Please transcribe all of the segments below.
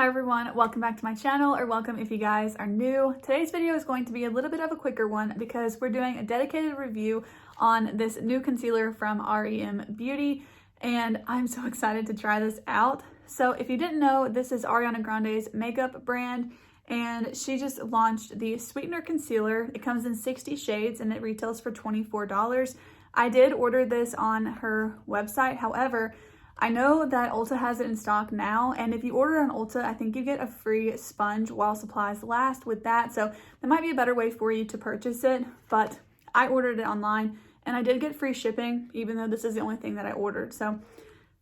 Hi everyone, welcome back to my channel, or welcome if you guys are new. Today's video is going to be a little bit of a quicker one because we're doing a dedicated review on this new concealer from REM Beauty, and I'm so excited to try this out. So if you didn't know, this is Ariana Grande's makeup brand, and she just launched the Sweetener Concealer. It comes in 60 shades and it retails for $24. I did order this on her website, however, I know that Ulta has it in stock now, and if you order on Ulta, I think you get a free sponge while supplies last with that, so there might be a better way for you to purchase it, but I ordered it online, and I did get free shipping, even though this is the only thing that I ordered, so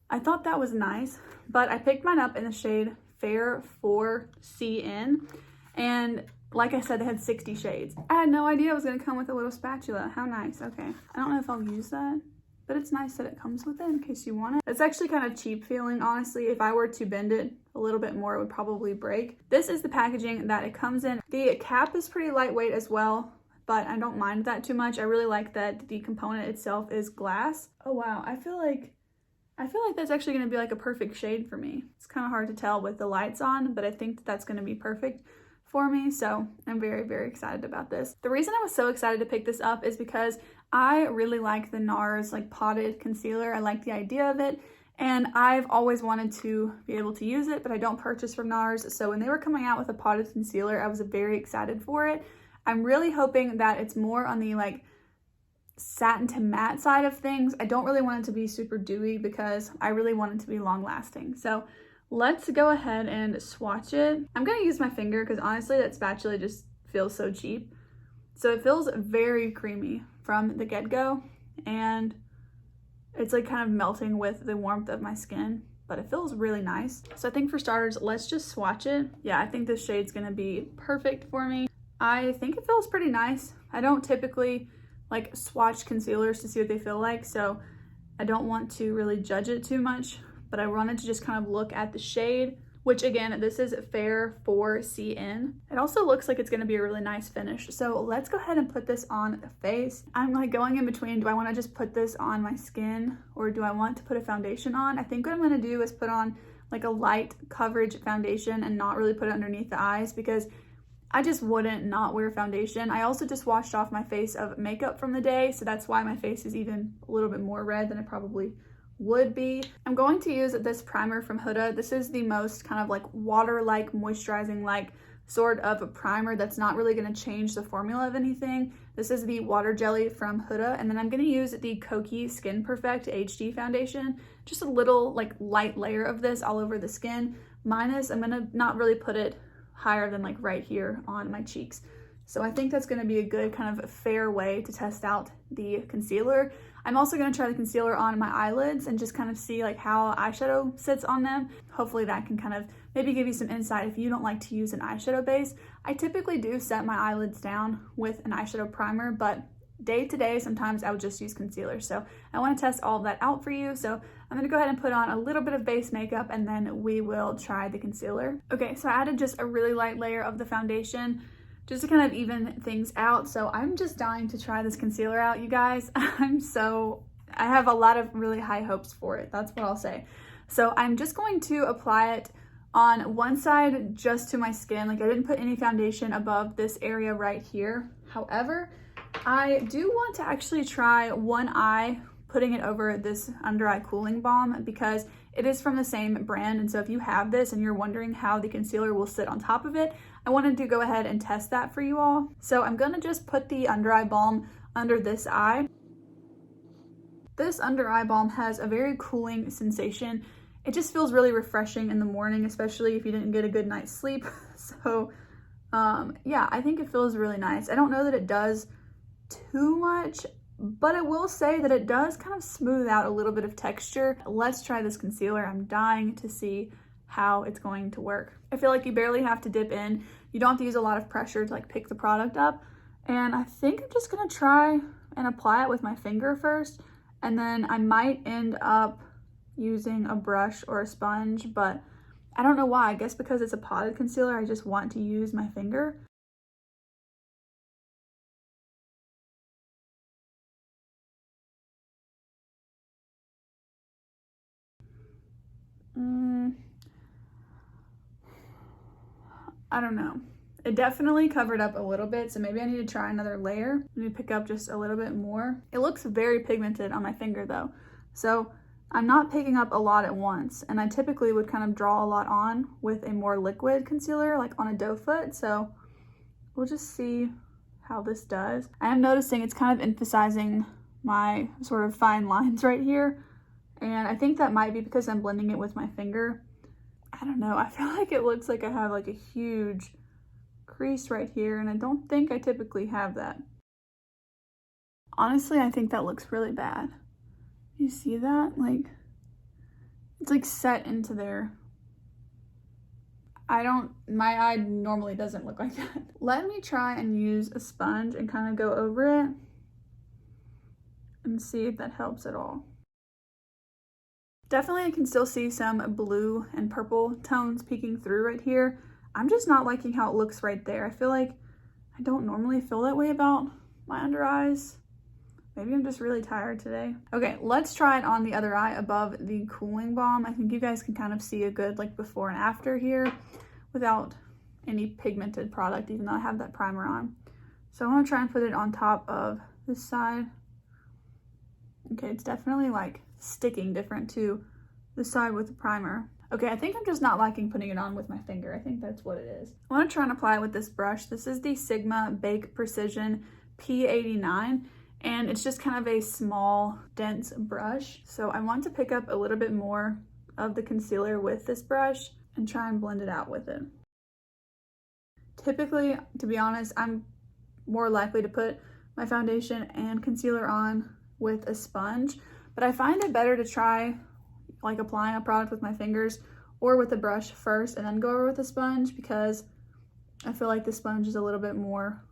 I thought that was nice, but I picked mine up in the shade Fair 4CN, and like I said, they had 60 shades. I had no idea it was going to come with a little spatula. How nice. Okay, I don't know if I'll use that, but it's nice that it comes with it in case you want it. It's actually kind of cheap feeling, honestly. If I were to bend it a little bit more, it would probably break. This is the packaging that it comes in. The cap is pretty lightweight as well, but I don't mind that too much. I really like that the component itself is glass. Oh wow, I feel like that's actually gonna be like a perfect shade for me. It's kind of hard to tell with the lights on, but I think that that's gonna be perfect for me, so I'm very, very excited about this. The reason I was so excited to pick this up is because I really like the NARS like potted concealer. I like the idea of it, and I've always wanted to be able to use it, but I don't purchase from NARS, so when they were coming out with a potted concealer, I was very excited for it. I'm really hoping that it's more on the like satin to matte side of things. I don't really want it to be super dewy because I really want it to be long lasting. So let's go ahead and swatch it. I'm gonna use my finger because honestly that spatula just feels so cheap. So it feels very creamy from the get-go, and it's like kind of melting with the warmth of my skin, but it feels really nice. So I think for starters, let's just swatch it. Yeah, I think this shade's gonna be perfect for me. I think it feels pretty nice. I don't typically like swatch concealers to see what they feel like, so I don't want to really judge it too much, but I wanted to just kind of look at the shade, which again, this is Fair 4CN. It also looks like it's gonna be a really nice finish. So let's go ahead and put this on the face. I'm like going in between, do I wanna just put this on my skin or do I want to put a foundation on? I think what I'm gonna do is put on like a light coverage foundation and not really put it underneath the eyes because I just wouldn't not wear foundation. I also just washed off my face of makeup from the day, so that's why my face is even a little bit more red than it probably would be. I'm going to use this primer from Huda. This is the most kind of like water-like, moisturizing-like sort of a primer that's not really going to change the formula of anything. This is the water jelly from Huda, and then I'm going to use the Kokie Skin Perfect HD foundation. Just a little like light layer of this all over the skin. Minus, I'm going to not really put it higher than like right here on my cheeks. So I think that's going to be a good kind of fair way to test out the concealer. I'm also going to try the concealer on my eyelids and just kind of see like how eyeshadow sits on them. Hopefully that can kind of maybe give you some insight if you don't like to use an eyeshadow base. I typically do set my eyelids down with an eyeshadow primer, but day to day, sometimes I would just use concealer. So I want to test all of that out for you. So I'm going to go ahead and put on a little bit of base makeup and then we will try the concealer. Okay, so I added just a really light layer of the foundation just to kind of even things out. So I'm just dying to try this concealer out, you guys. I have a lot of really high hopes for it. That's what I'll say. So I'm just going to apply it on one side just to my skin. Like I didn't put any foundation above this area right here. However, I do want to actually try one eye, putting it over this under eye cooling balm because it is from the same brand. And so if you have this and you're wondering how the concealer will sit on top of it, I wanted to go ahead and test that for you all. So I'm gonna just put the under eye balm under this eye. This under eye balm has a very cooling sensation. It just feels really refreshing in the morning, especially if you didn't get a good night's sleep. So yeah, I think it feels really nice. I don't know that it does too much, but I will say that it does kind of smooth out a little bit of texture. Let's try this concealer. I'm dying to see how it's going to work. I feel like you barely have to dip in. You don't have to use a lot of pressure to like pick the product up. And I think I'm just gonna try and apply it with my finger first. And then I might end up using a brush or a sponge, but I don't know why. I guess because it's a potted concealer, I just want to use my finger. I don't know. It definitely covered up a little bit, so maybe I need to try another layer. Let me pick up just a little bit more. It looks very pigmented on my finger though, so I'm not picking up a lot at once, and I typically would kind of draw a lot on with a more liquid concealer, like on a doe foot, so we'll just see how this does. I am noticing it's kind of emphasizing my sort of fine lines right here, and I think that might be because I'm blending it with my finger. I don't know, I feel like it looks like I have like a huge crease right here, and I don't think I typically have that. Honestly, I think that looks really bad. You see that? Like, it's like set into there. My eye normally doesn't look like that. Let me try and use a sponge and kind of go over it and see if that helps at all. Definitely I can still see some blue and purple tones peeking through right here. I'm just not liking how it looks right there. I feel like I don't normally feel that way about my under eyes. Maybe I'm just really tired today. Okay, let's try it on the other eye above the cooling balm. I think you guys can kind of see a good like before and after here without any pigmented product, even though I have that primer on. So I want to try and put it on top of this side. Okay, it's definitely like sticking different to the side with the primer. Okay, I think I'm just not liking putting it on with my finger. I think that's what it is. I want to try and apply it with this brush. This is the Sigma Bake Precision P89, and it's just kind of a small, dense brush. So I want to pick up a little bit more of the concealer with this brush and try and blend it out with it. Typically, to be honest, I'm more likely to put my foundation and concealer on with a sponge, but I find it better to try like applying a product with my fingers or with a brush first and then go over with a sponge, because I feel like the sponge is a little bit more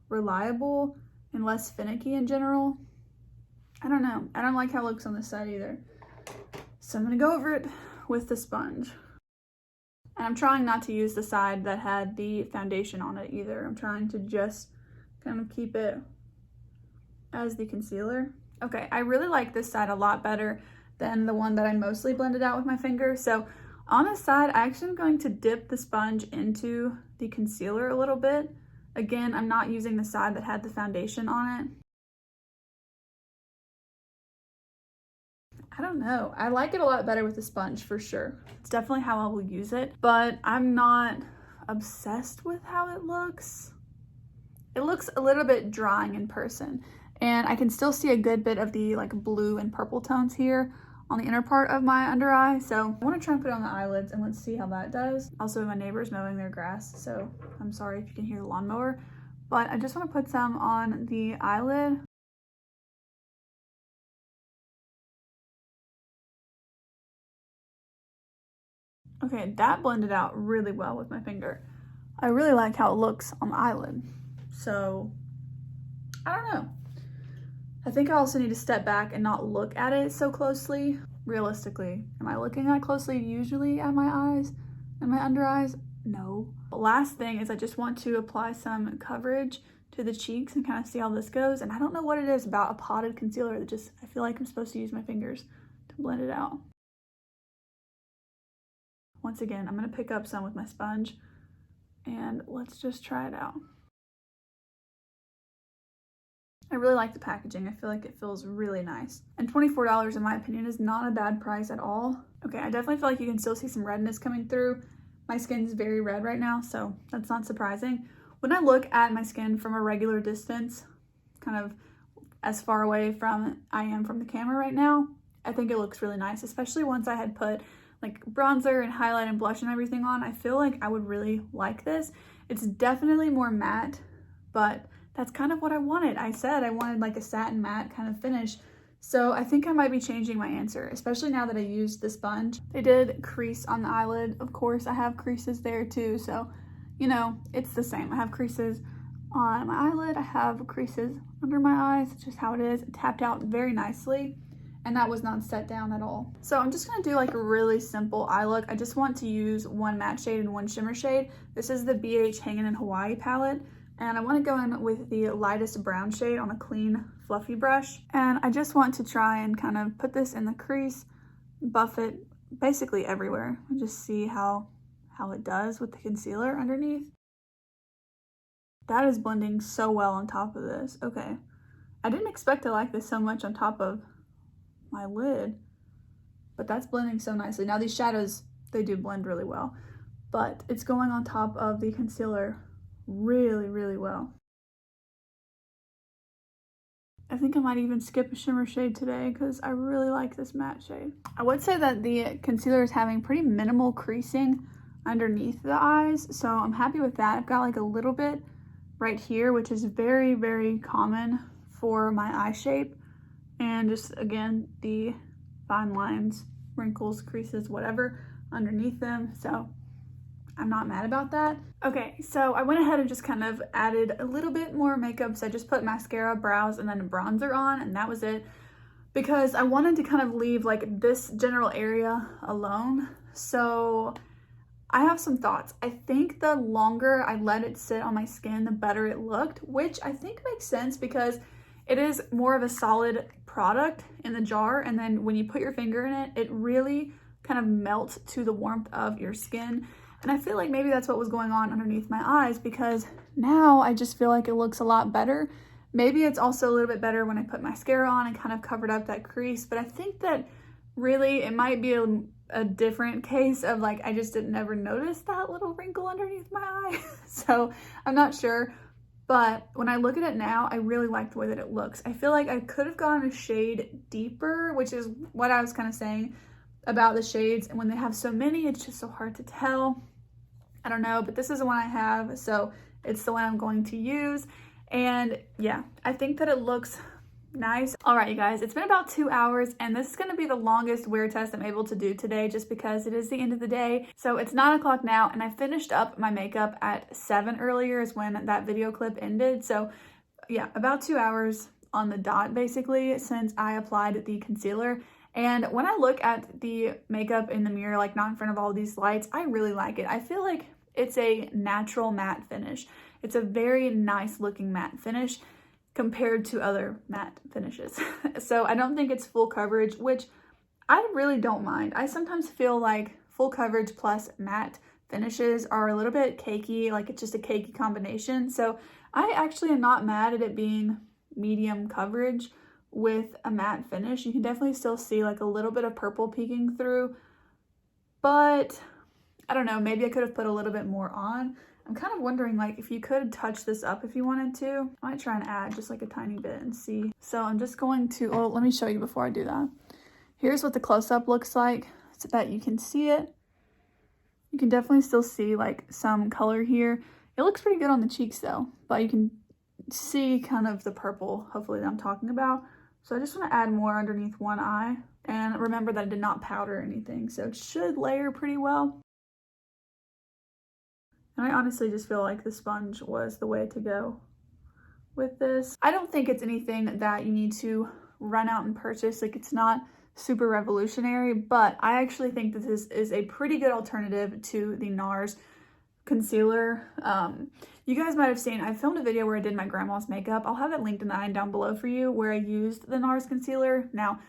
reliable and less finicky in general. I don't know. I don't like how it looks on this side either. So I'm gonna go over it with the sponge. And I'm trying not to use the side that had the foundation on it either. I'm trying to just kind of keep it as the concealer. Okay, I really like this side a lot better than the one that I mostly blended out with my finger. So on this side, I actually am going to dip the sponge into the concealer a little bit. Again, I'm not using the side that had the foundation on it. I don't know. I like it a lot better with the sponge for sure. It's definitely how I will use it, but I'm not obsessed with how it looks. It looks a little bit drying in person, and I can still see a good bit of the like blue and purple tones here on the inner part of my under eye. So I want to try and put it on the eyelids and let's see how that does. Also, my neighbor's mowing their grass, so I'm sorry if you can hear the lawnmower, but I just want to put some on the eyelid. Okay, that blended out really well with my finger. I really like how it looks on the eyelid. So, I don't know. I think I also need to step back and not look at it so closely. Realistically, am I looking that closely usually at my eyes and my under eyes? No. The last thing is I just want to apply some coverage to the cheeks and kind of see how this goes. And I don't know what it is about a potted concealer that just, I feel like I'm supposed to use my fingers to blend it out. Once again, I'm going to pick up some with my sponge and let's just try it out. I really like the packaging. I feel like it feels really nice. And $24 in my opinion is not a bad price at all. Okay, I definitely feel like you can still see some redness coming through. My skin's very red right now, so that's not surprising. When I look at my skin from a regular distance, kind of as far away from I am from the camera right now, I think it looks really nice, especially once I had put like bronzer and highlight and blush and everything on. I feel like I would really like this. It's definitely more matte, but that's kind of what I wanted. I said I wanted like a satin matte kind of finish. So I think I might be changing my answer, especially now that I used the sponge. They did crease on the eyelid. Of course, I have creases there too. So, you know, it's the same. I have creases on my eyelid. I have creases under my eyes. It's just how it is. It tapped out very nicely, and that was not set down at all. So I'm just gonna do like a really simple eye look. I just want to use one matte shade and one shimmer shade. This is the BH Hangin in Hawaii palette, and I want to go in with the lightest brown shade on a clean, fluffy brush. And I just want to try and kind of put this in the crease, buff it basically everywhere, and just see how it does with the concealer underneath. That is blending so well on top of this. Okay. I didn't expect to like this so much on top of my lid, but that's blending so nicely. Now these shadows, they do blend really well, but it's going on top of the concealer really, really well. I think I might even skip a shimmer shade today because I really like this matte shade. I would say that the concealer is having pretty minimal creasing underneath the eyes, so I'm happy with that. I've got like a little bit right here, which is very, very common for my eye shape, and just again the fine lines, wrinkles, creases, whatever underneath them, so I'm not mad about that. Okay, so I went ahead and just kind of added a little bit more makeup. So I just put mascara, brows, and then a bronzer on, and that was it, because I wanted to kind of leave like this general area alone. So I have some thoughts. I think the longer I let it sit on my skin, the better it looked, which I think makes sense because it is more of a solid product in the jar, and then when you put your finger in it, it really kind of melts to the warmth of your skin. And I feel like maybe that's what was going on underneath my eyes, because now I just feel like it looks a lot better. Maybe it's also a little bit better when I put mascara on and kind of covered up that crease, but I think that really it might be a different case of like I just didn't ever notice that little wrinkle underneath my eye. So I'm not sure, but when I look at it now, I really like the way that it looks. I feel like I could have gone a shade deeper, which is what I was kind of saying about the shades, and when they have so many, it's just so hard to tell. I don't know, but this is the one I have, so it's the one I'm going to use. And yeah, I think that it looks nice. All right, you guys, it's been about 2 hours, and this is going to be the longest wear test I'm able to do today just because it is the end of the day. So it's 9 o'clock now, and I finished up my makeup at 7 earlier is when that video clip ended. So yeah, about 2 hours on the dot basically since I applied the concealer. And when I look at the makeup in the mirror, like not in front of all these lights, I really like it. I feel like it's a natural matte finish. It's a very nice looking matte finish compared to other matte finishes. So I don't think it's full coverage, which I really don't mind. I sometimes feel like full coverage plus matte finishes are a little bit cakey, like it's just a cakey combination. So I actually am not mad at it being medium coverage with a matte finish. You can definitely still see like a little bit of purple peeking through, but I don't know, maybe I could have put a little bit more on. I'm kind of wondering like if you could touch this up if you wanted to. I might try and add just like a tiny bit and see. So I'm just going to, oh, let me show you before I do that. Here's what the close-up looks like so that you can see it. You can definitely still see like some color here. It looks pretty good on the cheeks though, but you can see kind of the purple, hopefully, that I'm talking about. So I just want to add more underneath one eye. And remember that I did not powder anything, so it should layer pretty well. And I honestly just feel like the sponge was the way to go with this. I don't think it's anything that you need to run out and purchase. Like, it's not super revolutionary, but I actually think that this is a pretty good alternative to the NARS concealer. You guys might have seen, I filmed a video where I did my grandma's makeup. I'll have it linked in the eye down below for you, where I used the NARS concealer. Now,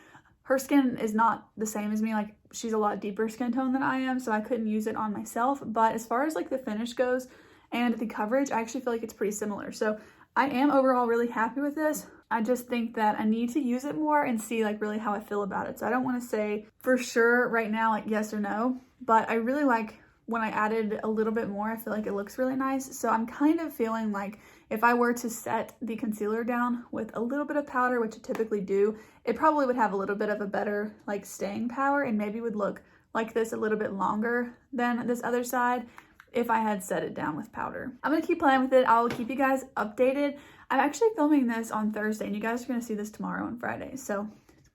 her skin is not the same as me. Like, she's a lot deeper skin tone than I am, so I couldn't use it on myself. But as far as like the finish goes and the coverage, I actually feel like it's pretty similar. So I am overall really happy with this. I just think that I need to use it more and see like really how I feel about it. So I don't want to say for sure right now like yes or no, but I really like when I added a little bit more, I feel like it looks really nice. So I'm kind of feeling like if I were to set the concealer down with a little bit of powder, which I typically do, it probably would have a little bit of a better like staying power and maybe would look like this a little bit longer than this other side if I had set it down with powder. I'm gonna keep playing with it. I'll keep you guys updated. I'm actually filming this on Thursday and you guys are gonna see this tomorrow and Friday. So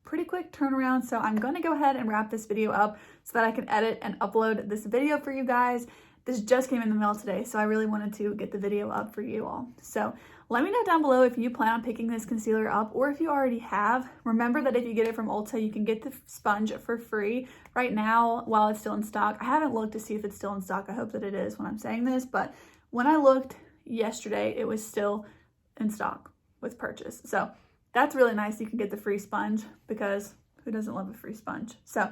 pretty quick turnaround. So I'm going to go ahead and wrap this video up so that I can edit and upload this video for you guys. This just came in the mail today, so I really wanted to get the video up for you all. So let me know down below if you plan on picking this concealer up or if you already have. Remember that if you get it from Ulta, you can get the sponge for free right now while it's still in stock. I haven't looked to see if it's still in stock. I hope that it is when I'm saying this, but when I looked yesterday, it was still in stock with purchase. So that's really nice. You can get the free sponge because who doesn't love a free sponge? So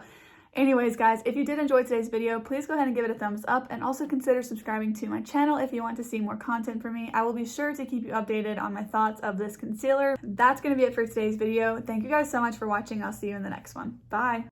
Anyways, guys, if you did enjoy today's video, please go ahead and give it a thumbs up and also consider subscribing to my channel if you want to see more content from me. I will be sure to keep you updated on my thoughts of this concealer. That's going to be it for today's video. Thank you guys so much for watching. I'll see you in the next one. Bye.